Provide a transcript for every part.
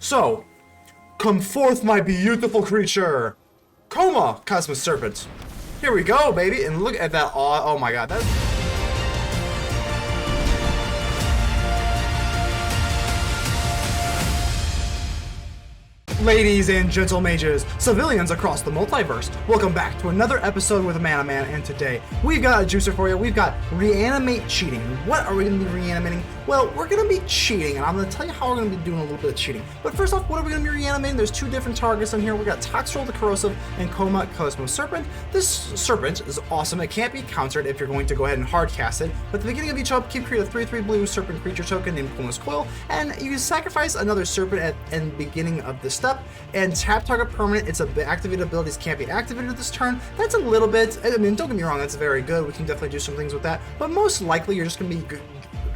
So, come forth, my beautiful creature! Koma, Cosmic Serpent. Here we go, baby, and look at that oh my god, that's... Ladies and gentle mages, civilians across the multiverse, welcome back to another episode with ManaMan, and today we've got a juicer for you. We've got reanimate cheating. What are we going to be reanimating? Well, we're going to be cheating, and I'm going to tell you how we're going to be doing a little bit of cheating. But first off, what are we going to be reanimating? There's two different targets in here. We've got Toxrill the Corrosive and Koma Cosmo Serpent. This Serpent is awesome. It can't be countered if you're going to go ahead and hard cast it. But at the beginning of each upkeep, create a 3/3 blue Serpent creature token named Koma's Coil, and you can sacrifice another Serpent at the beginning of the step, and tap target permanent. Its activated abilities can't be activated this turn. That's a little bit, I mean, don't get me wrong, that's very good. We can definitely do some things with that, but most likely you're just going to be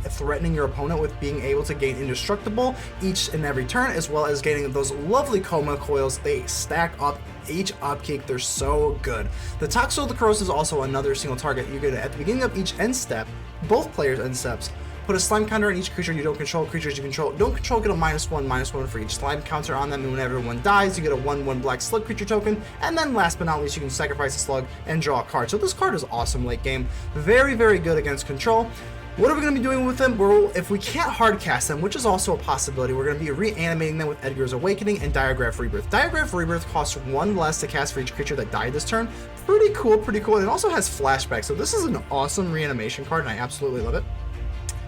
threatening your opponent with being able to gain indestructible each and every turn, as well as getting those lovely Koma coils. They stack up each upkeep. They're so good. The Toxrill the Corrosive is also another single target. You get at the beginning of each end step, both players' end steps, put a slime counter on each creature you don't control. Creatures you don't control get a -1/-1 for each slime counter on them, and whenever one dies, you get a 1/1 black slug creature token. And then last but not least, you can sacrifice a slug and draw a card. So this card is awesome late game. Very, very good against control. What are we going to be doing with them? Well, if we can't hard cast them, which is also a possibility, we're going to be reanimating them with Edgar's Awakening and Diregraf Rebirth. Diregraf Rebirth costs 1 less to cast for each creature that died this turn. Pretty cool, pretty cool. And it also has flashback, so this is an awesome reanimation card, and I absolutely love it.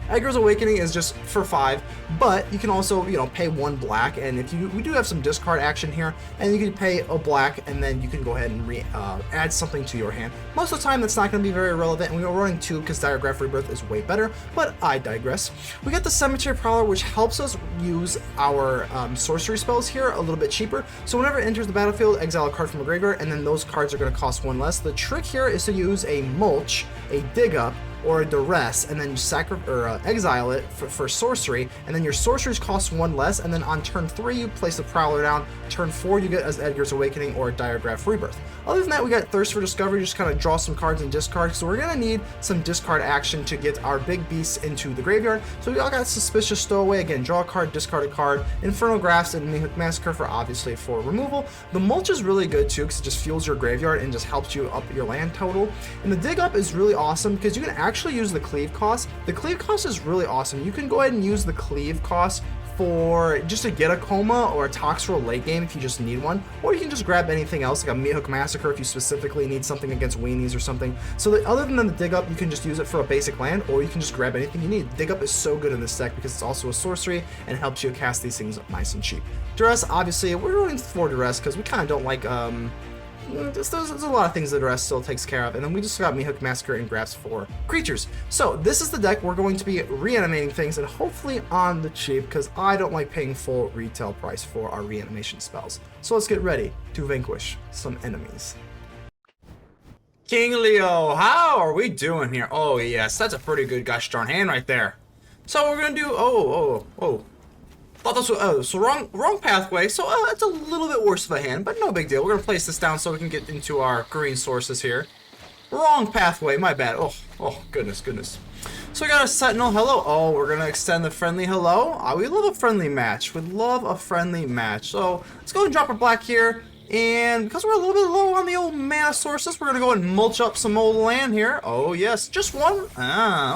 Edgar's Awakening is just for 5, but you can also, pay 1 black, and we do have some discard action here, and you can pay a black, and then you can go ahead and add something to your hand. Most of the time, that's not going to be very relevant, and we are running 2 because Diregraf Rebirth is way better, but I digress. We got the Cemetery Prowler, which helps us use our sorcery spells here a little bit cheaper. So whenever it enters the battlefield, exile a card from a graveyard, and then those cards are going to cost 1 less. The trick here is to use a Mulch, a Dig Up, or a Duress, and then exile it for sorcery, and then your sorceries cost 1 less, and then on turn 3 you place the Prowler down. Turn 4 you get as Edgar's Awakening or Diregraf Rebirth. Other than that, we got Thirst for Discovery, just kind of draw some cards and discard, so we're going to need some discard action to get our big beasts into the graveyard. So we all got Suspicious Stowaway, again, draw a card, discard a card, Infernal Grasp and Meathook Massacre for removal. The Mulch is really good too, because it just fuels your graveyard and just helps you up your land total. And the Dig Up is really awesome, because you can actually use the cleave cost. The cleave cost is really awesome. You can go ahead and use the cleave cost for just to get a Koma or a Toxrill late game if you just need one, or you can just grab anything else like a Meathook Massacre if you specifically need something against weenies or something. So that other than the Dig Up, you can just use it for a basic land, or you can just grab anything you need. Dig Up is so good in this deck because it's also a sorcery and helps you cast these things nice and cheap. Duress, obviously we're running 4 Duress because we kind of don't like there's a lot of things that Duress still takes care of, and then we just got Meathook Massacre and Grasp for creatures. So this is the deck we're going to be reanimating things, and hopefully on the cheap, because I don't like paying full retail price for our reanimation spells. So let's get ready to vanquish some enemies. King Leo, how are we doing here? Oh yes, that's a pretty good gosh darn hand right there. So we're gonna do thought this was so wrong pathway, so it's a little bit worse of a hand, but no big deal. We're gonna place this down so we can get into our green sources here. Wrong pathway, my bad. Oh goodness. So we got a Sentinel, hello. Oh, we're gonna extend the friendly hello. We love a friendly match. We love a friendly match. So let's go and drop our black here. And because we're a little bit low on the old mana sources, we're gonna go and mulch up some old land here. Oh yes, just 1.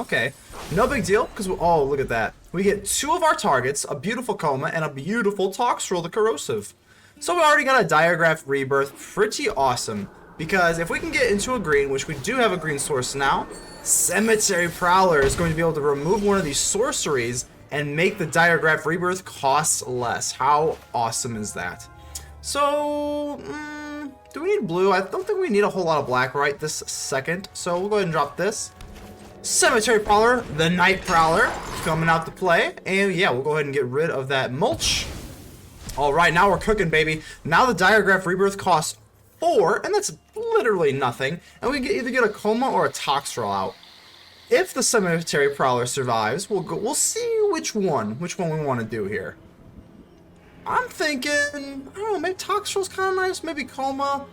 Okay. No big deal, because oh, look at that. We get 2 of our targets, a beautiful Koma and a beautiful Toxrill the Corrosive. So we already got a Diregraf Rebirth, pretty awesome. Because if we can get into a green, which we do have a green source now, Cemetery Prowler is going to be able to remove one of these sorceries and make the Diregraf Rebirth cost less. How awesome is that? So, do we need blue? I don't think we need a whole lot of black right this second. So we'll go ahead and drop this. Cemetery Prowler, the Night Prowler, coming out to play. And yeah, we'll go ahead and get rid of that Mulch. Alright, now we're cooking, baby. Now the Diregraf Rebirth costs 4, and that's literally nothing. And we can either get a Koma or a Toxrill out. If the Cemetery Prowler survives, we'll see which one we want to do here. I'm thinking, I don't know, maybe Toxrill's kind of nice, maybe Koma.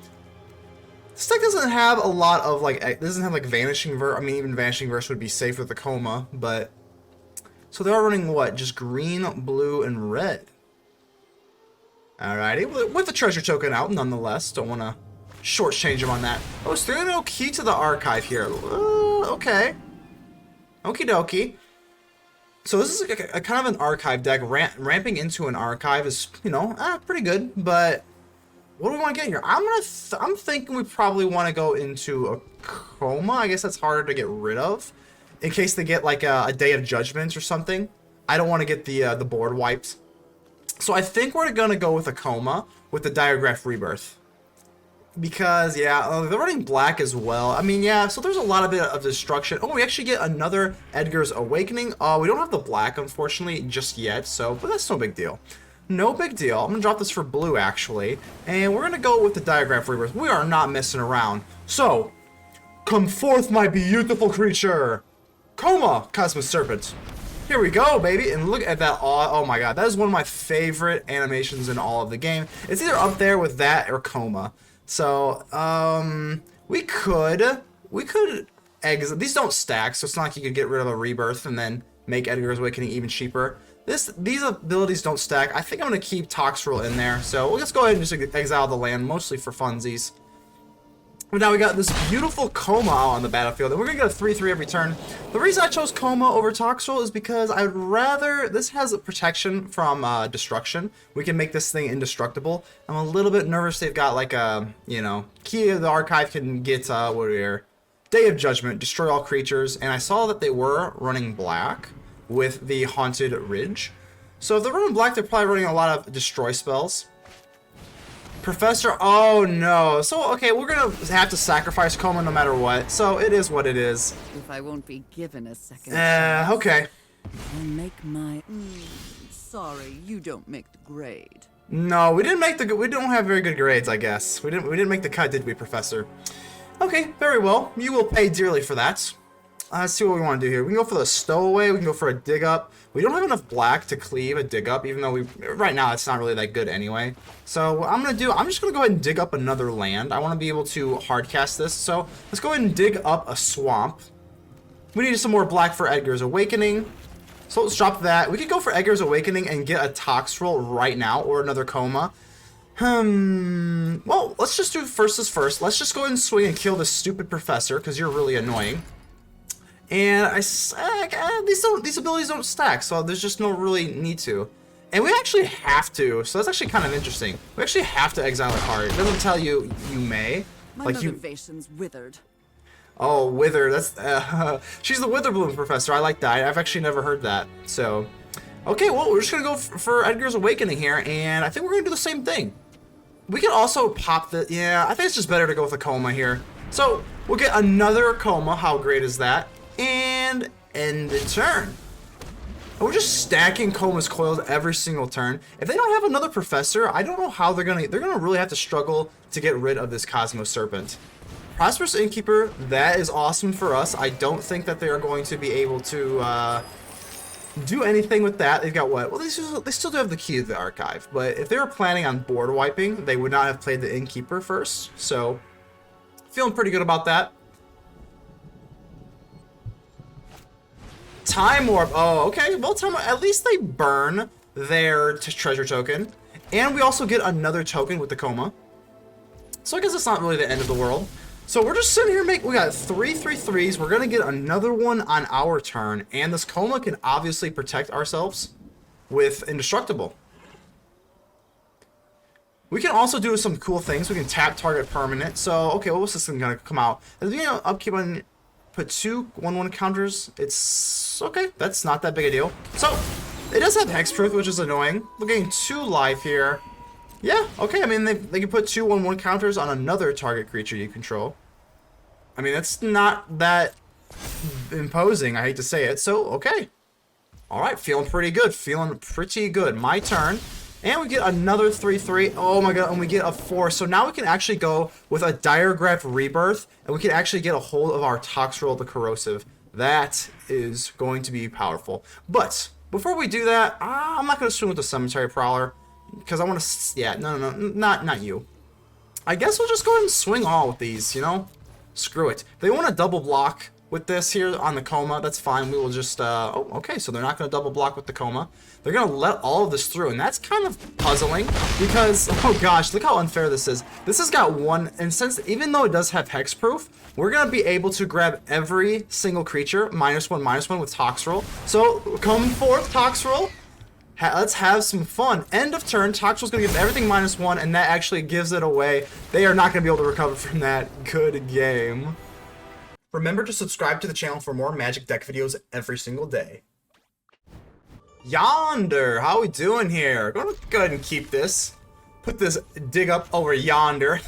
This deck doesn't have a lot of, it doesn't have, Vanishing Verse. I mean, even Vanishing Verse would be safe with the Koma, but... So they are running, what, just green, blue, and red. Alrighty, with the treasure token out, nonetheless. Don't want to shortchange him on that. Oh, it's 3-0 key to the archive here. Okay. Okie dokie. So this is a kind of an archive deck. Ramping into an archive is, you know, pretty good. But what do we want to get here? I'm thinking we probably want to go into a Koma. I guess that's harder to get rid of, in case they get like a Day of Judgment or something. I don't want to get the board wiped. So I think we're gonna go with a Koma with the Diregraf Rebirth. Because, yeah, they're running black as well. I mean, yeah, so there's a lot of bit of destruction. Oh, we actually get another Edgar's Awakening. We don't have the black, unfortunately, just yet, so, but that's no big deal. No big deal. I'm going to drop this for blue, actually. And we're going to go with the Diregraf Rebirth. We are not messing around. So, come forth, my beautiful creature. Koma, Cosmic Serpent. Here we go, baby, and look at that. Oh my god, that is one of my favorite animations in all of the game. It's either up there with that or Koma. So, we could exit. These don't stack, so it's not like you could get rid of a Rebirth and then make Edgar's Awakening even cheaper. These abilities don't stack. I think I'm going to keep Toxrill in there. So, let's go ahead and just exile the land, mostly for funsies. But now we got this beautiful Koma out on the battlefield, and we're going to get a 3-3 every turn. The reason I chose Koma over Toxrill is because I'd rather... This has a protection from destruction. We can make this thing indestructible. I'm a little bit nervous they've got like a, you know, Key of the Archive can get, what here? Day of Judgment, destroy all creatures, and I saw that they were running black with the Haunted Ridge. So if they're running black, they're probably running a lot of destroy spells. Professor, oh no. So, okay, we're gonna have to sacrifice Koma no matter what. So, it is what it is. If I won't be given a second chance, okay. I'll make my... sorry, you don't make the grade. No, we didn't make the... We don't have very good grades, I guess. We didn't make the cut, did we, Professor? Okay, very well. You will pay dearly for that. Let's see what we want to do here. We can go for the Stowaway. We can go for a Dig Up. We don't have enough black to cleave a Dig Up, even though right now it's not really that good anyway. So what I'm going to do, I'm just going to go ahead and dig up another land. I want to be able to hardcast this. So let's go ahead and dig up a swamp. We need some more black for Edgar's Awakening. So let's drop that. We could go for Edgar's Awakening and get a Toxrill right now, or another Koma. Well, let's just do first as first. Let's just go ahead and swing and kill this stupid Professor, because you're really annoying. And these abilities don't stack, so there's just no really need to. And we actually have to, so that's actually kind of interesting. We actually have to exile a card. It doesn't tell you you may. My motivation's withered. Oh, Wither, that's... she's the Witherbloom Professor, I like that. I've actually never heard that, so... Okay, well, we're just going to go for Edgar's Awakening here, and I think we're going to do the same thing. We can also pop the... Yeah, I think it's just better to go with a Koma here. So, we'll get another Koma, how great is that? And end the turn. And we're just stacking Koma's coils every single turn. If they don't have another Professor, I don't know how they're gonna really have to struggle to get rid of this Cosmos Serpent. Prosperous Innkeeper, that is awesome for us. I don't think that they are going to be able to do anything with that. They've got what? Well, they still do have the Key to the Archive, but if they were planning on board wiping, they would not have played the Innkeeper first. So, feeling pretty good about that. Time Warp. Oh, okay. Well, at least they burn their treasure token. And we also get another token with the Koma. So I guess it's not really the end of the world. So we're just sitting here we got 3 3/3s. We're going to get another one on our turn. And this Koma can obviously protect ourselves with Indestructible. We can also do some cool things. We can tap target permanent. So, okay, what was this thing going to come out? At the beginning of upkeep on... Put 2 1/1 counters. It's okay. That's not that big a deal. So it does have Hexproof, which is annoying. We're getting 2 life here. Yeah, okay. I mean, they can put 2 1/1 counters on another target creature you control. I mean, that's not that imposing. I hate to say it. So okay. All right, feeling pretty good. Feeling pretty good. My turn. And we get another 3/3. Oh my god, and we get a 4. So now we can actually go with a Diregraf Rebirth, and we can actually get a hold of our Toxrill the Corrosive. That is going to be powerful. But before we do that, I'm not going to swing with the Cemetery Prowler, because I want to... Yeah, no, not you. I guess we'll just go ahead and swing all with these, you know? Screw it. If they want to double block, with this here on the Koma. That's fine. We will just, oh, okay, so they're not going to double block with the Koma. They're going to let all of this through, and that's kind of puzzling because, oh gosh, look how unfair this is. This has got one, and since, even though it does have hexproof, we're going to be able to grab every single creature, -1/-1 with Toxrill. So, come forth, Toxrill. Let's have some fun. End of turn, Toxrill's going to give everything -1, and that actually gives it away. They are not going to be able to recover from that. Good game. Remember to subscribe to the channel for more Magic deck videos every single day. Yonder, how we doing here? Gonna go ahead and keep this. Put this dig up over yonder.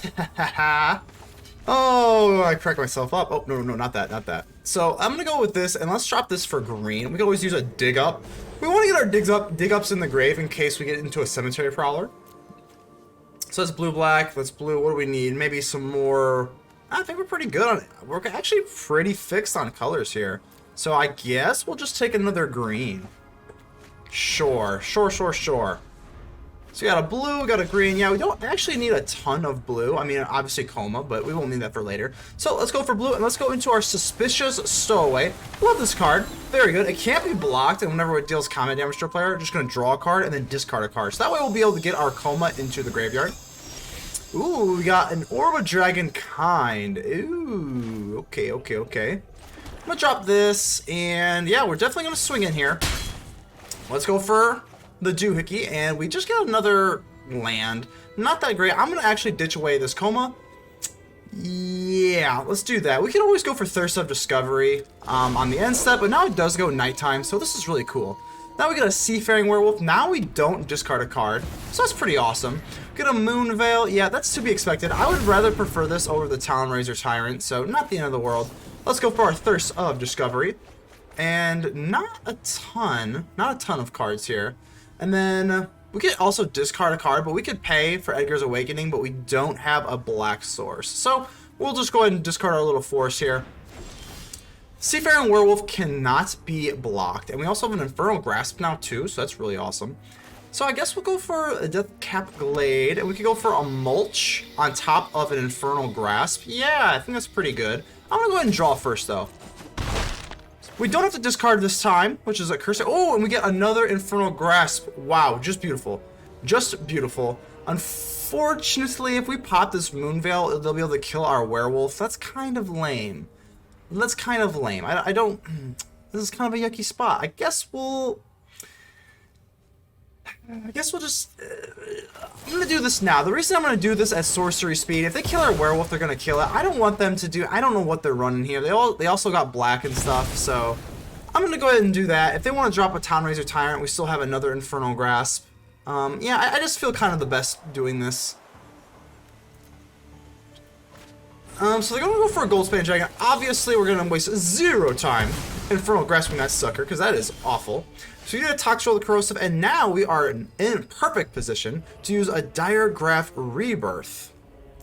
Oh, I cracked myself up. Oh, no, not that. So I'm gonna go with this, and let's drop this for green. We can always use a dig up. We want to get our dig ups in the grave in case we get into a Cemetery Prowler. So that's blue-black. That's blue. What do we need? Maybe some more. I think we're pretty good on it. We're actually pretty fixed on colors here. So I guess we'll just take another green. Sure. So we got a blue, we got a green. Yeah, we don't actually need a ton of blue. I mean, obviously Koma, but we won't need that for later. So let's go for blue, and let's go into our Suspicious Stowaway. Love this card. Very good. It can't be blocked, and whenever it deals combat damage to a player, just going to draw a card and then discard a card. So that way we'll be able to get our Koma into the graveyard. Ooh, we got an Orb of Dragon Kind. Ooh, okay. I'm going to drop this, and yeah, we're definitely going to swing in here. Let's go for the Doohickey, and we just get another land. Not that great. I'm going to actually ditch away this Koma. Yeah, let's do that. We can always go for Thirst of Discovery on the end step, but now it does go nighttime, so this is really cool. Now we get a Seafaring Werewolf. Now we don't discard a card, so that's pretty awesome. Get a Moon Veil. Yeah, that's to be expected. I would rather prefer this over the Talonraiser Tyrant, so not the end of the world. Let's go for our Thirst of Discovery. And not a ton of cards here. And then we could also discard a card, but we could pay for Edgar's Awakening, but we don't have a black source. So we'll just go ahead and discard our little force here. Seafaring Werewolf cannot be blocked. And we also have an Infernal Grasp now too, so that's really awesome. So I guess we'll go for a Deathcap Glade, and we could go for a Mulch on top of an Infernal Grasp. Yeah, I think that's pretty good. I'm going to go ahead and draw first though. We don't have to discard this time, which is a curse. Oh, and we get another Infernal Grasp. Wow, just beautiful. Just beautiful. Unfortunately, if we pop this Moon Veil, they'll be able to kill our werewolf. That's kind of lame. I don't... This is kind of a yucky spot. I guess we'll just... I'm going to do this now. The reason I'm going to do this at sorcery speed, if they kill our werewolf, they're going to kill it. I don't want them to do... I don't know what they're running here. They also got black and stuff, so... I'm going to go ahead and do that. If they want to drop a Talonraiser Tyrant, we still have another Infernal Grasp. Yeah, I just feel kind of the best doing this. So they're going to go for a Goldspan Dragon. Obviously, we're going to waste 0 time Infernal Grasping that sucker, because that is awful. So you get a Toxrill, the Corrosive, and now we are in perfect position to use a Diregraf Rebirth.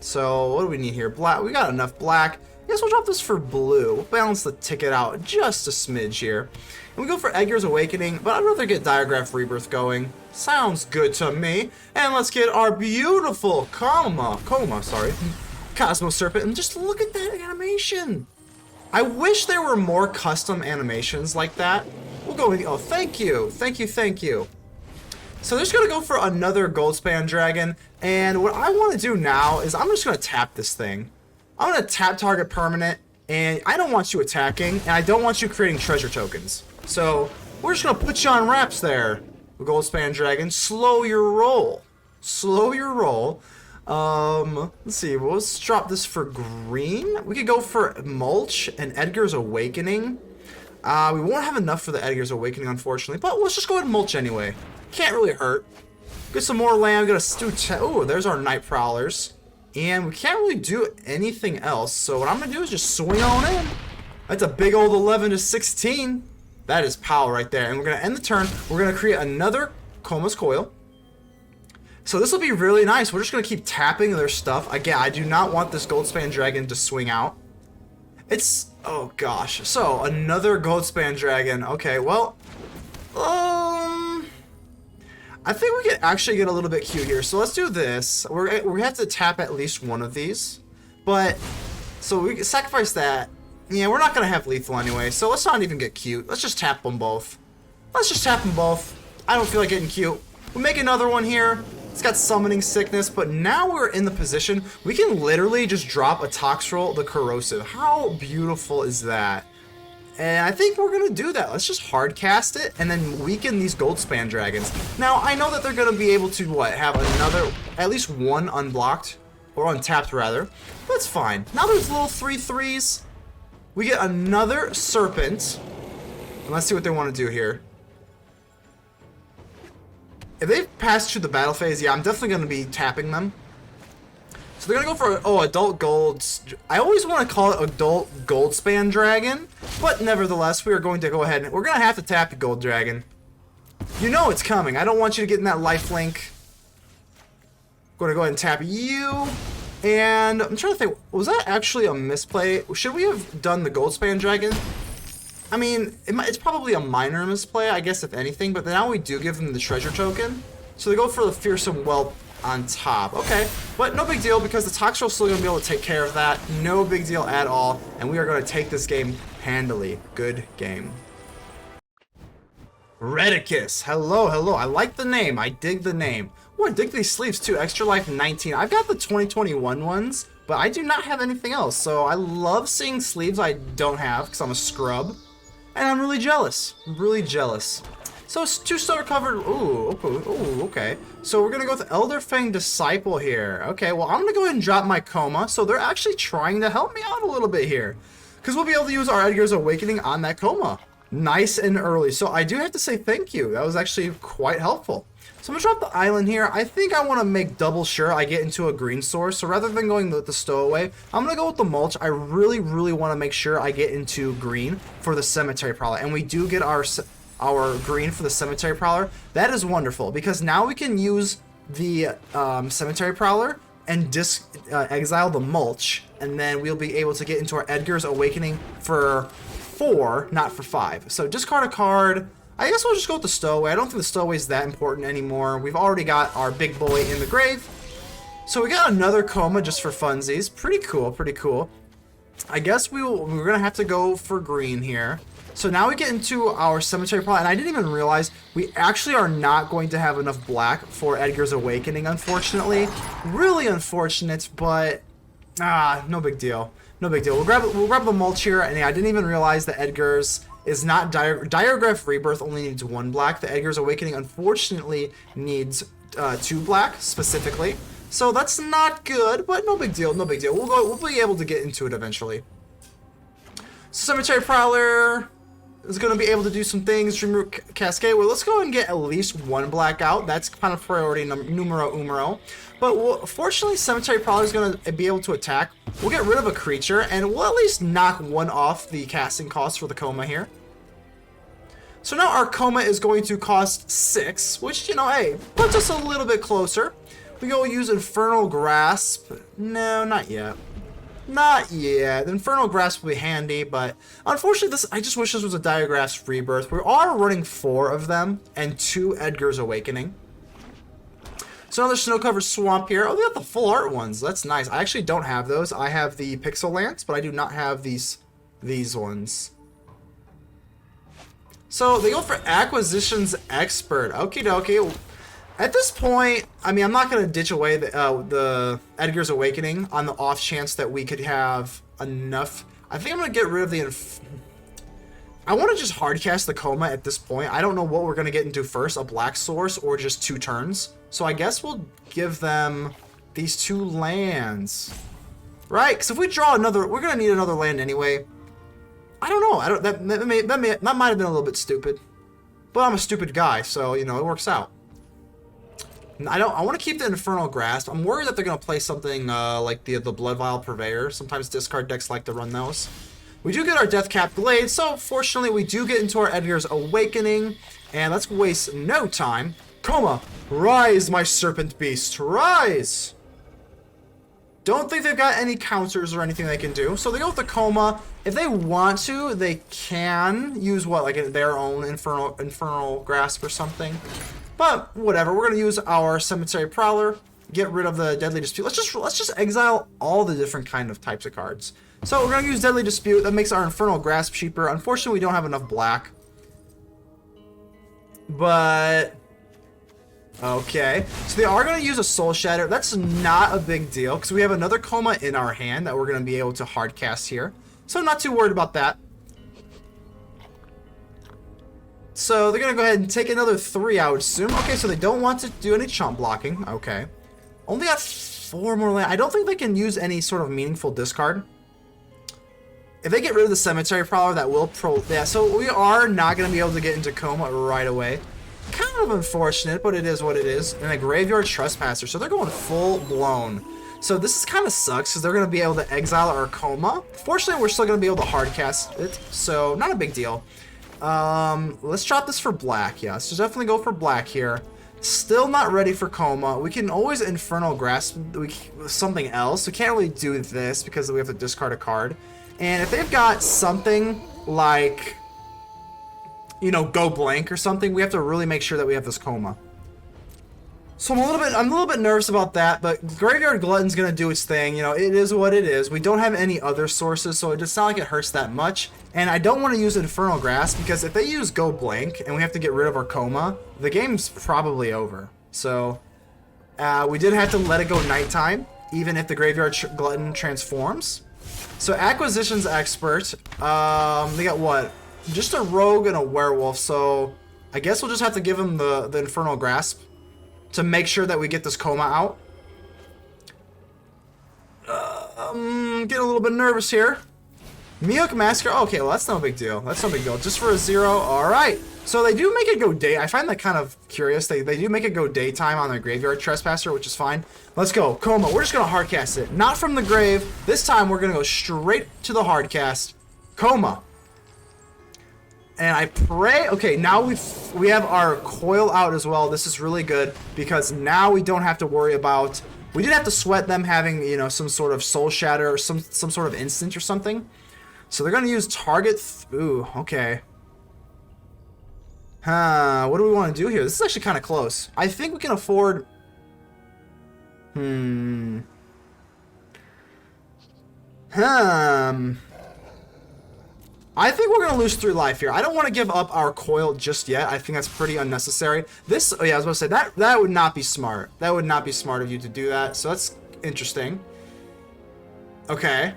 So what do we need here? Black. We got enough black. I guess we'll drop this for blue. We'll balance the ticket out just a smidge here. And we go for Edgar's Awakening, but I'd rather get Diregraf Rebirth going. Sounds good to me. And let's get our beautiful Koma, Cosmos Serpent, and just look at that animation. I wish there were more custom animations like that. We'll go with, oh, thank you. So they're just gonna go for another Goldspan Dragon, and what I want to do now is I'm just gonna tap this thing. I'm gonna tap target permanent, and I don't want you attacking, and I don't want you creating treasure tokens. So we're just gonna put you on wraps there, Goldspan Dragon. Slow your roll. Let's see. Let's drop this for green. We could go for Mulch and Edgar's Awakening. We won't have enough for the Edgar's Awakening, unfortunately, but let's just go ahead and Mulch anyway. Can't really hurt. Get some more land. Got a Stew. Oh, there's our Night Prowlers. And we can't really do anything else, so what I'm going to do is just swing on in. That's a big old 11-16. That is power right there. And we're going to end the turn. We're going to create another Koma's Coil. So this will be really nice. We're just going to keep tapping their stuff. Again, I do not want this Goldspan Dragon to swing out. It's... oh gosh. So, another Goldspan Dragon. Okay, well... I think we can actually get a little bit cute here. So let's do this. We have to tap at least one of these. But... so we can sacrifice that. Yeah, we're not going to have lethal anyway, so let's not even get cute. Let's just tap them both. Let's just tap them both. I don't feel like getting cute. We'll make another one here. It's got Summoning Sickness, but now we're in the position we can literally just drop a Toxrill the Corrosive. How beautiful is that? And I think we're going to do that. Let's just hard cast it and then weaken these Goldspan Dragons. Now, I know that they're going to be able to, what, have another, at least one unblocked, or untapped rather. That's fine. Now there's little 3/3s. We get another Serpent. And let's see what they want to do here. If they pass through the battle phase, yeah, I'm definitely going to be tapping them. So they're going to go for, Adult Gold. I always want to call it Adult Goldspan Dragon. But nevertheless, we are going to go ahead and we're going to have to tap the Gold Dragon. You know it's coming. I don't want you to get in that lifelink. I'm going to go ahead and tap you. And I'm trying to think, was that actually a misplay? Should we have done the Goldspan Dragon? I mean, it's probably a minor misplay, I guess, if anything, but now we do give them the treasure token. So they go for the Fearsome Whelp on top. Okay, but no big deal because the Toxrill's still going to be able to take care of that. No big deal at all, and we are going to take this game handily. Good game. Redicus. Hello, hello. I like the name. I dig the name. Oh, I dig these sleeves too. Extra Life 19. I've got the 2021 ones, but I do not have anything else. So I love seeing sleeves I don't have because I'm a scrub. And I'm really jealous. Really jealous. So it's 2-star covered. Ooh, okay. So we're going to go with Elderfang Disciple here. Okay, well, I'm going to go ahead and drop my Koma. So they're actually trying to help me out a little bit here. Because we'll be able to use our Edgar's Awakening on that Koma. Nice and early. So I do have to say thank you. That was actually quite helpful. So I'm going to drop the island here. I think I want to make double sure I get into a green source. So rather than going with the Stowaway, I'm going to go with the Mulch. I really, really want to make sure I get into green for the Cemetery Prowler. And we do get our green for the Cemetery Prowler. That is wonderful because now we can use the Cemetery Prowler and exile the Mulch. And then we'll be able to get into our Edgar's Awakening for 4, not for 5. So discard a card. I guess we'll just go with the Stowaway. I don't think the Stowaway is that important anymore. We've already got our big boy in the grave. So we got another Koma just for funsies. Pretty cool, pretty cool. I guess we're going to have to go for green here. So now we get into our Cemetery Prowler, and I didn't even realize we actually are not going to have enough black for Edgar's Awakening, unfortunately. Really unfortunate, but no big deal. No big deal. We'll grab the Mulch here, and I didn't even realize that Edgar's is not Diregraf Rebirth only needs 1 black. The Edgar's Awakening unfortunately needs 2 black specifically. So that's not good, but no big deal, no big deal. We'll be able to get into it eventually. Cemetery Prowler is going to be able to do some things. Dreamroot Cascade. Well, let's go and get at least 1 black out. That's kind of priority numero uno. But fortunately, Cemetery Prowler is going to be able to attack. We'll get rid of a creature, and we'll at least knock 1 off the casting cost for the Koma here. So now our Koma is going to cost 6, which, you know, hey, puts us a little bit closer. We go use Infernal Grasp. No, not yet. Not yet. The Infernal Grasp will be handy, but unfortunately, I just wish this was a Diregraf Rebirth. We are running 4 of them and 2 Edgar's Awakening. So another snow-covered swamp here. Oh, they got the full art ones. That's nice. I actually don't have those. I have the Pixel Lance, but I do not have these ones. So they go for Acquisitions Expert. Okie dokie. At this point, I mean, I'm not going to ditch away the Edgar's Awakening on the off chance that we could have enough. I think I'm going to get rid of the... I want to just hardcast the Koma at this point. I don't know what we're going to get into first, a black source or just 2 turns. So I guess we'll give them these 2 lands. Right? Because if we draw another... We're going to need another land anyway. I don't know. That might have been a little bit stupid. But I'm a stupid guy, so, you know, it works out. I want to keep the Infernal Grasp. I'm worried that they're going to play something like the Blood Vial Purveyor. Sometimes discard decks like to run those. We do get our Deathcap Glade, so fortunately we do get into our Edgar's Awakening. And let's waste no time. Koma, rise, my Serpent Beast, rise! Don't think they've got any counters or anything they can do. So they go with the Koma. If they want to, they can use what, like their own Infernal Grasp or something. But whatever, we're gonna use our Cemetery Prowler, get rid of the Deadly Dispute. Let's just exile all the different kind of types of cards. So we're going to use Deadly Dispute. That makes our Infernal Grasp cheaper. Unfortunately, we don't have enough black. But... okay. So they are going to use a Soul Shatter. That's not a big deal, because we have another Koma in our hand that we're going to be able to hard cast here. So I'm not too worried about that. So they're going to go ahead and take another 3, I would assume. Okay, so they don't want to do any chump blocking. Okay. Only got 4 more land. I don't think they can use any sort of meaningful discard. If they get rid of the Cemetery Prowler, that will yeah, so we are not going to be able to get into Koma right away. Kind of unfortunate, but it is what it is. And a Graveyard Trespasser, so they're going full blown. So this is kind of sucks, because they're going to be able to exile our Koma. Fortunately, we're still going to be able to hard cast it, so not a big deal. Let's drop this for black. Yeah, so definitely go for black here. Still not ready for Koma. We can always Infernal Grasp something else. We can't really do this because we have to discard a card. And if they've got something like, you know, go blank or something, we have to really make sure that we have this Koma. So I'm a little bit nervous about that, but Graveyard Glutton's gonna do its thing. You know, it is what it is. We don't have any other sources, so it's not like it hurts that much. And I don't want to use Infernal Grasp, because if they use go blank and we have to get rid of our Koma, the game's probably over. So we did have to let it go nighttime, even if the Graveyard Glutton transforms. So Acquisitions Expert, they got what? Just a Rogue and a Werewolf, so I guess we'll just have to give him the Infernal Grasp to make sure that we get this Koma out. I'm getting a little bit nervous here. Meathook Massacre, okay, well that's no big deal. That's no big deal, just for a 0, alright. So they do make it go day, I find that kind of curious. They do make it go daytime on their Graveyard Trespasser, which is fine. Let's go, Koma, we're just gonna hardcast it. Not from the grave, this time we're gonna go straight to the hardcast. Koma. And I pray, okay, now we have our coil out as well. This is really good, because now we don't have to worry about, we did have to sweat them having, you know, some sort of Soul Shatter or some sort of instant or something. So they're going to use target, ooh, okay. What do we want to do here? This is actually kind of close. I think we can afford, I think we're going to lose 3 life here. I don't want to give up our coil just yet. I think that's pretty unnecessary. This, oh yeah, I was about to say, that would not be smart. That would not be smart of you to do that. So that's interesting. Okay.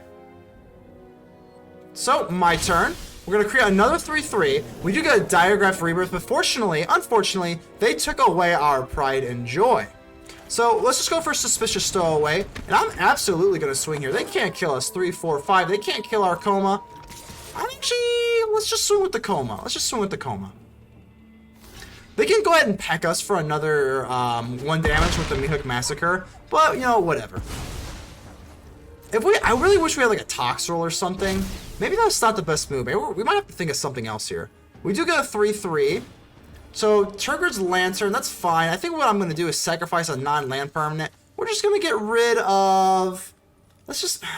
So, my turn. We're going to create another 3/3. We do get a Diregraf Rebirth, but unfortunately, they took away our pride and joy. So, let's just go for Suspicious Stowaway. And I'm absolutely going to swing here. They can't kill us. 3, 4, 5. They can't kill our Koma. Let's just swing with the Koma. Let's just swing with the Koma. They can go ahead and peck us for another 1 damage with the Meathook Massacre, but, you know, whatever. I really wish we had like a Toxrill or something. Maybe that's not the best move. Maybe we might have to think of something else here. We do get a 3/3. So, Turgid's Lantern, that's fine. I think what I'm going to do is sacrifice a non-land permanent. We're just going to get rid of... Let's just get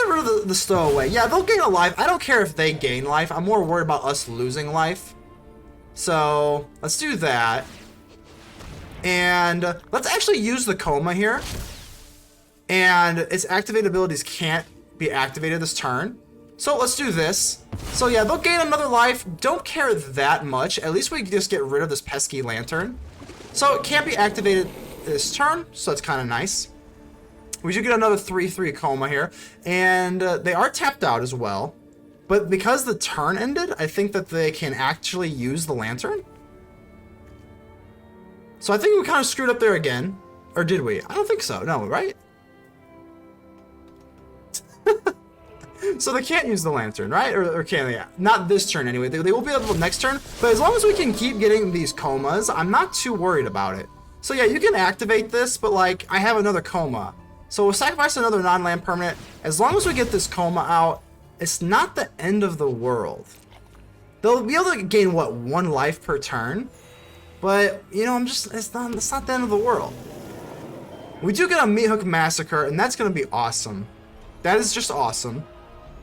rid of the Stowaway. Yeah, they'll gain a life. I don't care if they gain life. I'm more worried about us losing life. So, let's do that. And let's actually use the Koma here. And its activated abilities can't be activated this turn. So let's do this. So yeah, they'll gain another life. Don't care that much. At least we can just get rid of this pesky lantern. So it can't be activated this turn. So that's kind of nice. We should get another 3/3 Koma here. And they are tapped out as well. But because the turn ended, I think that they can actually use the lantern. So I think we kind of screwed up there again. Or did we? I don't think so. No, right? So they can't use the lantern, right? Or can they? Not this turn anyway. They will be able to next turn. But as long as we can keep getting these Komas, I'm not too worried about it. So yeah, you can activate this, but like, I have another Koma. So we'll sacrifice another non-land permanent. As long as we get this Koma out, it's not the end of the world. They'll be able to gain, what, 1 life per turn? But, you know, it's not the end of the world. We do get a Meathook Massacre, and that's going to be awesome. That is just awesome.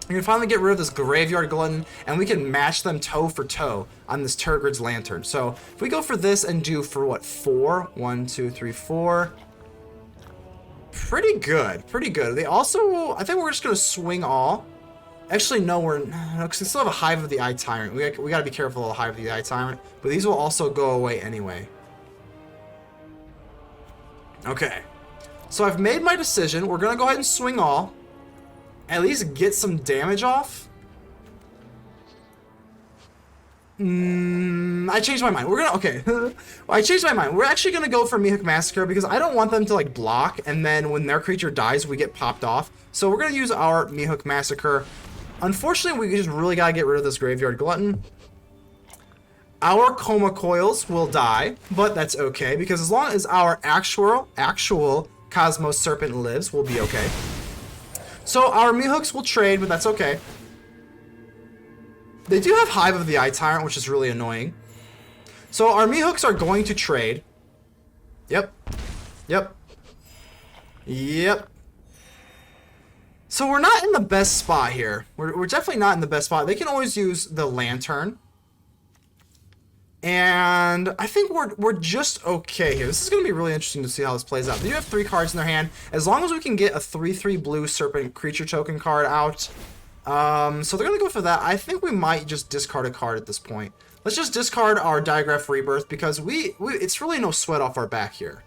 We can finally get rid of this Graveyard Glutton, and we can match them toe for toe on this Turgid's Lantern. So, if we go for this and do for, what, 4? 1, 2, 3, 4. pretty good. Pretty good. They also, I think we're just going to swing all. Actually, no, because we still have a Hive of the Eye Tyrant. We got to be careful of the Hive of the Eye Tyrant. But these will also go away anyway. Okay. So I've made my decision. We're going to go ahead and swing all. At least get some damage off. I changed my mind. We're gonna, okay. I changed my mind. We're actually gonna go for Meathook Massacre because I don't want them to like block and then when their creature dies, we get popped off. So we're gonna use our Meathook Massacre. Unfortunately, we just really gotta get rid of this Graveyard Glutton. Our Koma coils will die, but that's okay because as long as our actual Cosmos Serpent lives, we'll be okay. So our Meathooks will trade, but that's okay. They do have Hive of the Eye Tyrant, which is really annoying. So our Meathooks are going to trade. Yep. Yep. Yep. So we're not in the best spot here. We're definitely not in the best spot. They can always use the Lantern. And I think we're just okay here. This is going to be really interesting to see how this plays out. They do have 3 cards in their hand. As long as we can get a 3/3 blue Serpent creature token card out. So they're going to go for that. I think we might just discard a card at this point. Let's just discard our Diregraf Rebirth because it's really no sweat off our back here.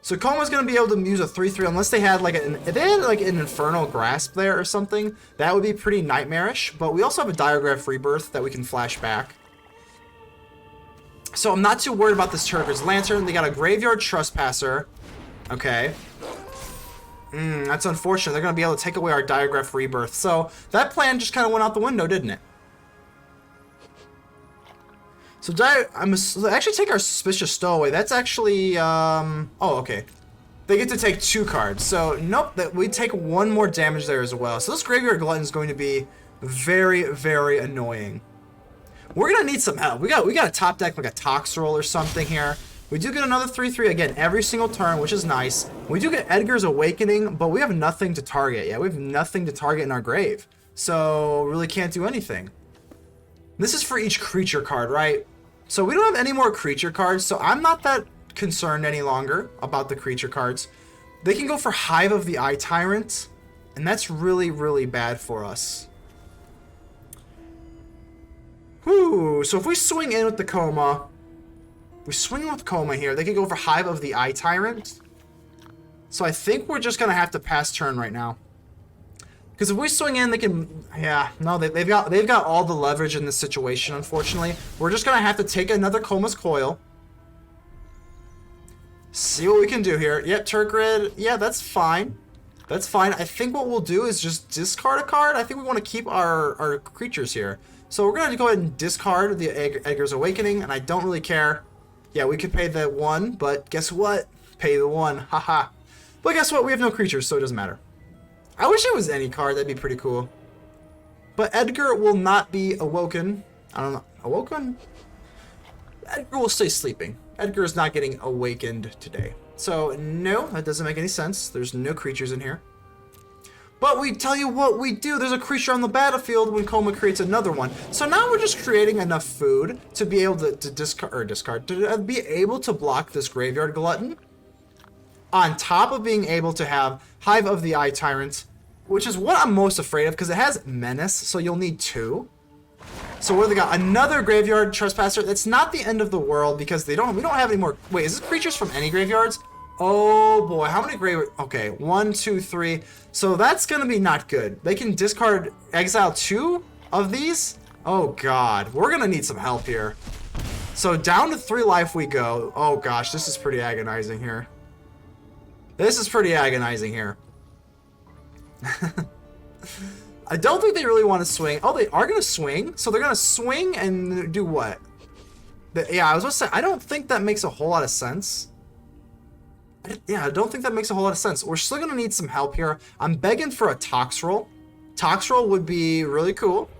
So Koma's going to be able to use a 3/3 unless they had like an Infernal Grasp there or something. That would be pretty nightmarish. But we also have a Diregraf Rebirth that we can flash back. So I'm not too worried about this Turgid's Lantern. They got a Graveyard Trespasser. Okay. That's unfortunate. They're going to be able to take away our Diregraf Rebirth. So that plan just kind of went out the window, didn't it? So actually take our Suspicious Stowaway. That's actually, oh, okay. They get to take 2 cards. So, nope, we take 1 more damage there as well. So this Graveyard Glutton is going to be very, very annoying. We're going to need some help. We got a top deck like a Toxrill or something here. We do get another 3/3 again every single turn, which is nice. We do get Edgar's Awakening, but we have nothing to target. Yeah, we have nothing to target in our grave. So, really can't do anything. This is for each creature card, right? So, we don't have any more creature cards, so I'm not that concerned any longer about the creature cards. They can go for Hive of the Eye Tyrant, and that's really, really bad for us. Whew, so if we swing in with the Koma... We swing with Koma here. They can go for Hive of the Eye Tyrant. So I think we're just going to have to pass turn right now. Because if we swing in, they can... Yeah, no, they've got all the leverage in this situation, unfortunately. We're just going to have to take another Koma's Coil. See what we can do here. Yep, Turgid. Yeah, that's fine. That's fine. I think what we'll do is just discard a card. I think we want to keep our creatures here. So we're going to go ahead and discard the Edgar's Awakening, and I don't really care. Yeah, we could pay the 1, but guess what? Pay the 1. Haha. But guess what? We have no creatures, so it doesn't matter. I wish it was any card. That'd be pretty cool. But Edgar will not be awoken. I don't know. Awoken? Edgar will stay sleeping. Edgar is not getting awakened today. So, no, that doesn't make any sense. There's no creatures in here. But we tell you what we do. There's a creature on the battlefield when Koma creates another one. So now we're just creating enough food to be able to be able to block this Graveyard Glutton. On top of being able to have Hive of the Eye Tyrant, which is what I'm most afraid of because it has Menace, so you'll need 2. So what do they got? Another Graveyard Trespasser. That's not the end of the world because we don't have any more. Wait, is this creatures from any graveyards? Oh boy, how many graveyards? Okay, 1, 2, 3. So that's gonna be not good. They can discard, exile 2 of these. Oh god, we're gonna need some help here. So down to 3 life we go. Oh gosh, this is pretty agonizing here. This is pretty agonizing here. I don't think they really want to swing. Oh, they are gonna swing. So they're gonna swing and do what? Yeah, I was gonna say, I don't think that makes a whole lot of sense. Yeah, I don't think that makes a whole lot of sense. We're still going to need some help here. I'm begging for a Toxrill. Toxrill would be really cool.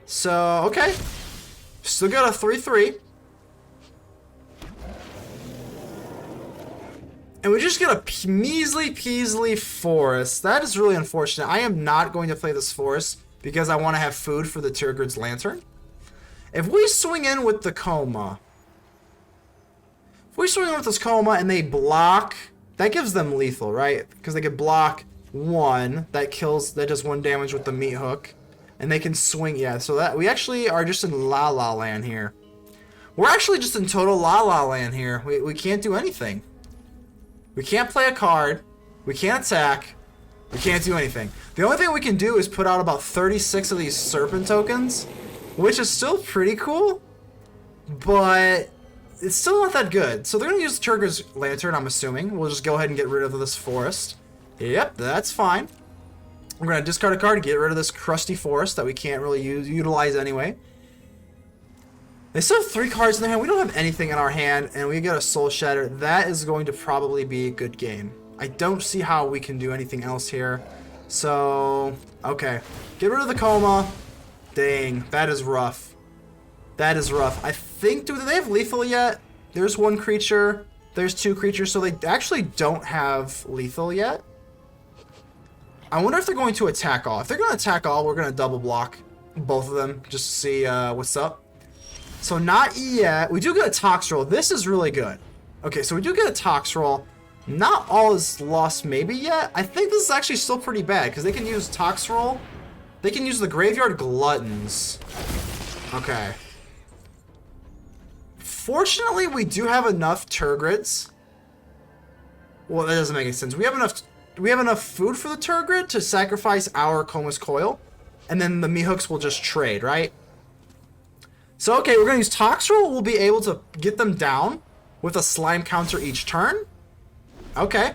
So, okay. Still got a 3/3. And we just get a measly peasly forest. That is really unfortunate. I am not going to play this forest because I want to have food for the Turgid's Lantern. If we swing in with the Koma... If we swing in with this Koma and they block that gives them lethal, right? Because they could block 1, that does 1 damage with the meat hook. And they can swing, yeah, so that we actually are just in La La Land here. We're actually just in total La La Land here. We can't do anything. We can't play a card. We can't attack. We can't do anything. The only thing we can do is put out about 36 of these Serpent tokens, which is still pretty cool, but it's still not that good. So they're going to use Turgor's Lantern, I'm assuming. We'll just go ahead and get rid of this forest. Yep, that's fine. We're going to discard a card to get rid of this crusty forest that we can't really utilize anyway. They still have 3 cards in their hand. We don't have anything in our hand, and we get a Soul Shatter. That is going to probably be a good game. I don't see how we can do anything else here. So, okay. Get rid of the Koma. Dang, that is rough. That is rough. I think, do they have lethal yet? There's 1 creature. There's 2 creatures, so they actually don't have lethal yet. I wonder if they're going to attack all. If they're going to attack all, we're going to double block both of them just to see what's up. So not yet. We do get a Toxrill. This is really good. Okay, so we do get a Toxrill. Not all is lost maybe yet. I think this is actually still pretty bad because they can use Toxrill. They can use the Graveyard Gluttons. Okay. Fortunately, we do have enough Turgrids. Well, that doesn't make any sense. We have enough food for the Turgrid to sacrifice our Koma's Coil, and then the Meathooks will just trade, right? So, okay, we're going to use Toxrill. We'll be able to get them down with a slime counter each turn. Okay.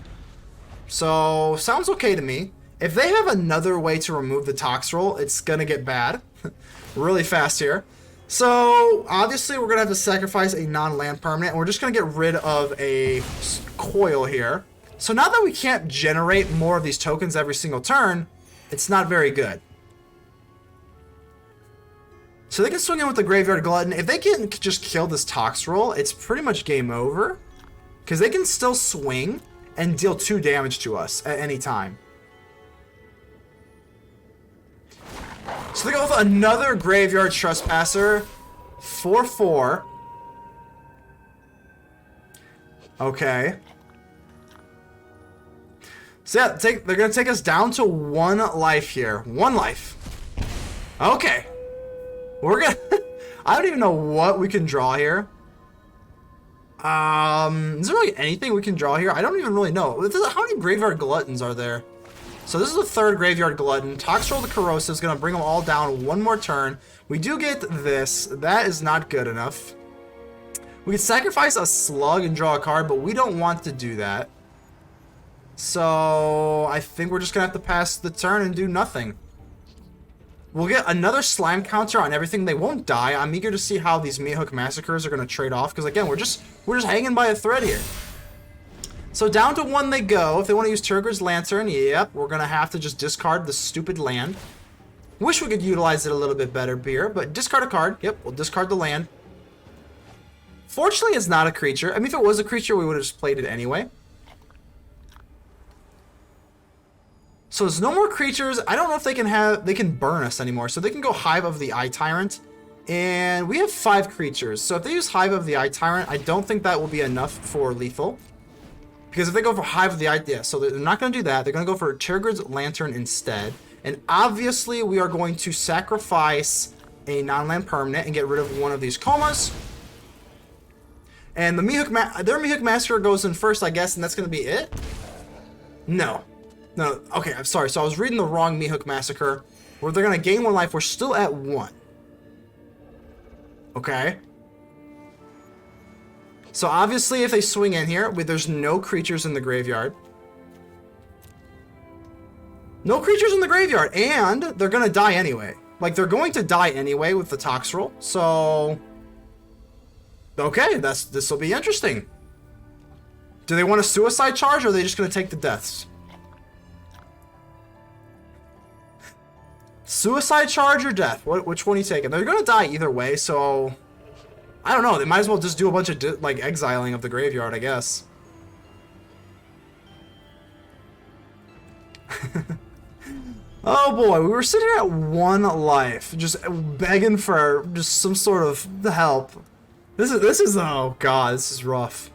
So, sounds okay to me. If they have another way to remove the Toxrill, it's going to get bad really fast here. So, obviously, we're going to have to sacrifice a non-land permanent, and we're just going to get rid of a coil here. So, now that we can't generate more of these tokens every single turn, it's not very good. So they can swing in with the Graveyard Glutton. If they can just kill this Toxrill, it's pretty much game over. Because they can still swing and deal 2 damage to us at any time. So they go with another Graveyard Trespasser. 4/4. Okay. So yeah, they're going to take us down to 1 life here. 1 life. Okay. We're gonna... I don't even know what we can draw here. Is there really anything we can draw here? I don't even really know. How many Graveyard Gluttons are there? So this is the 3rd Graveyard Glutton. Toxrill the Corrosive is going to bring them all down 1 more turn. We do get this. That is not good enough. We can sacrifice a Slug and draw a card, but we don't want to do that. So I think we're just going to have to pass the turn and do nothing. We'll get another slime counter on everything. They won't die. I'm eager to see how these Meathook Massacres are going to trade off. Because again, we're just hanging by a thread here. So down to 1 they go. If they want to use Turgor's Lantern, yep, we're going to have to just discard the stupid land. Wish we could utilize it a little bit better here, but discard a card. Yep, we'll discard the land. Fortunately, it's not a creature. I mean, if it was a creature, we would have just played it anyway. So there's no more creatures. I don't know if they can burn us anymore. So they can go Hive of the Eye Tyrant. And we have 5 creatures. So if they use Hive of the Eye Tyrant, I don't think that will be enough for lethal. Because if they go for Hive of the Eye, yeah, so they're not going to do that. They're going to go for Turgrid's Lantern instead. And obviously we are going to sacrifice a non-land permanent and get rid of 1 of these Komas. And the their Meathook Massacre goes in first, I guess, and that's going to be it? No. No, okay, I'm sorry. So I was reading the wrong Meathook Massacre. Where they're going to gain 1 life. We're still at 1. Okay. So obviously if they swing in here, there's no creatures in the graveyard. No creatures in the graveyard. And they're going to die anyway. Like, they're going to die anyway with the Toxrill. So... okay, this will be interesting. Do they want a suicide charge, or are they just going to take the deaths? Suicide charge or death? Which one are you taking? They're going to die either way, so... I don't know. They might as well just do a bunch of, like, exiling of the graveyard, I guess. Oh boy, we were sitting at 1 life, just begging for just some sort of help. This is oh god, this is rough.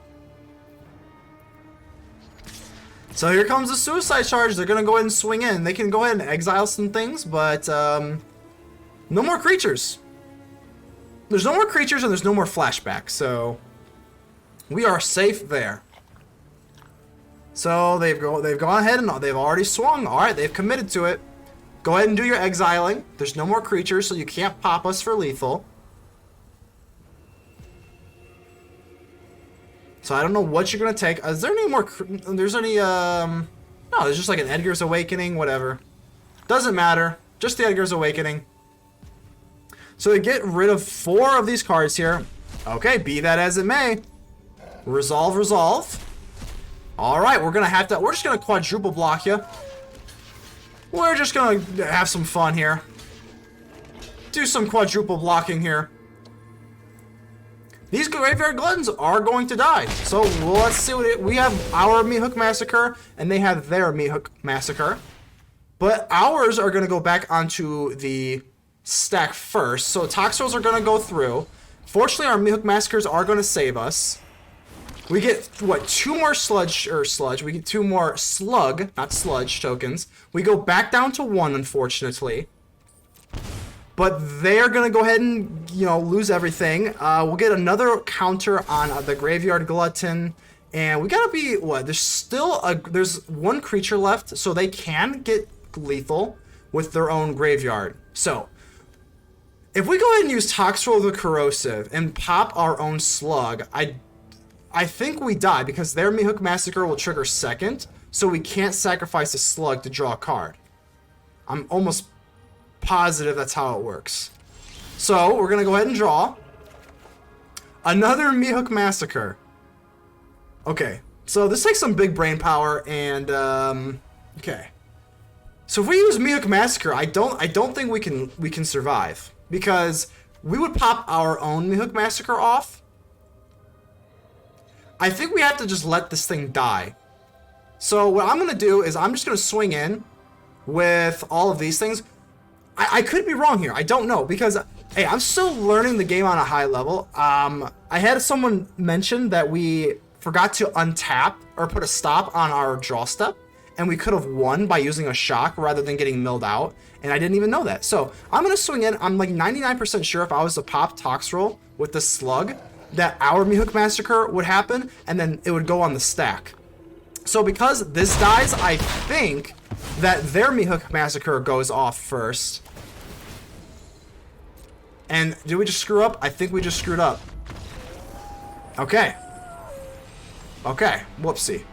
So here comes the suicide charge. They're gonna go ahead and swing in. They can go ahead and exile some things, but no more creatures. There's no more creatures and there's no more flashback, so we are safe there. So they've gone ahead and they've already swung. All right, they've committed to it. Go ahead and do your exiling. There's no more creatures, so you can't pop us for lethal. So I don't know what you're gonna take. Is there any more? There's any? No, there's just like an Edgar's Awakening, whatever. Doesn't matter. Just the Edgar's Awakening. So they get rid of 4 of these cards here. Okay, be that as it may. Resolve, resolve. All right, we're just gonna quadruple block you. We're just gonna have some fun here. Do some quadruple blocking here. These Graveyard Gluttons are going to die. So let's see what we have. Our Meathook Massacre, and they have their Meathook Massacre. But ours are going to go back onto the stack first. So Toxrills are going to go through. Fortunately, our Meathook Massacres are going to save us. We get, what, 2 more sludge. We get 2 more slug, not sludge, tokens. We go back down to 1, unfortunately. But they're going to go ahead and, lose everything. We'll get another counter on the Graveyard Glutton. And we got to be, what? There's 1 creature left. So they can get lethal with their own Graveyard. So, if we go ahead and use Toxrill the Corrosive and pop our own Slug, I think we die because their Meathook Massacre will trigger second. So we can't sacrifice a Slug to draw a card. I'm almost positive that's how it works. So we're gonna go ahead and draw another Meathook Massacre. Okay, so this takes some big brain power, and okay. So if we use Meathook Massacre, I don't think we can survive, because we would pop our own Meathook Massacre off. I think we have to just let this thing die. So what I'm gonna do is I'm just gonna swing in with all of these things. I could be wrong here. I don't know, because, hey, I'm still learning the game on a high level. I had someone mention that we forgot to untap or put a stop on our draw step, and we could have won by using a shock rather than getting milled out, and I didn't even know that. So I'm going to swing in. I'm like 99% sure if I was to pop Toxrill with the Slug, that our Meathook Massacre would happen, and then it would go on the stack. So because this dies, I think that their Meathook Massacre goes off first. And did we just screw up? I think we just screwed up. Okay. Okay. Whoopsie.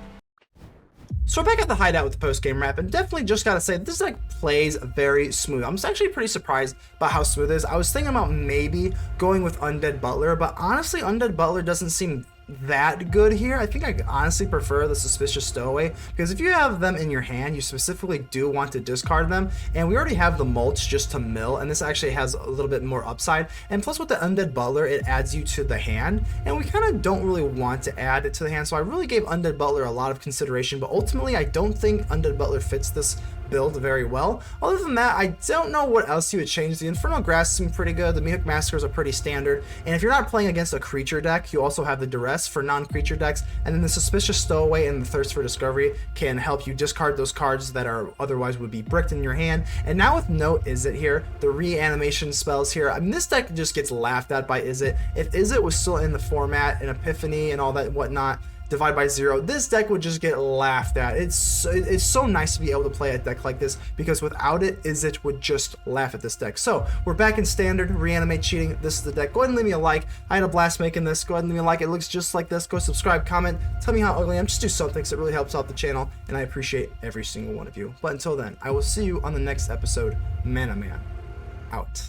So we're back at the hideout with the post-game wrap, and definitely just gotta say, this deck plays very smooth. I'm actually pretty surprised by how smooth it is. I was thinking about maybe going with Undead Butler, but honestly, Undead Butler doesn't seem that good here. I think I honestly prefer the Suspicious Stowaway, because if you have them in your hand, you specifically do want to discard them, and we already have the Mulch just to mill, and this actually has a little bit more upside. And plus with the Undead Butler, it adds you to the hand, and we kind of don't really want to add it to the hand, so I really gave Undead Butler a lot of consideration, but ultimately I don't think Undead Butler fits this build very well. Other than that, I don't know what else you would change. The Infernal Grasp seem pretty good. The Meathook Massacres are pretty standard. And if you're not playing against a creature deck, you also have the Duress for non-creature decks. And then the Suspicious Stowaway and the Thirst for Discovery can help you discard those cards that are otherwise would be bricked in your hand. And now with no Izzet here, the reanimation spells here, I mean, this deck just gets laughed at by Izzet. If Izzet was still in the format, and Epiphany and all that whatnot, Divide by Zero, this deck would just get laughed at. It's so nice to be able to play a deck like this, because without it, Izzet would just laugh at this deck. So we're back in standard reanimate cheating. This is the deck. Go ahead and leave me a like. I had a blast making this. Go ahead and leave me a like. It looks just like this. Go subscribe, comment, tell me how ugly I am. Just do something, because it really helps out the channel, and I appreciate every single one of you. But until then, I will see you on the next episode. ManaMan out.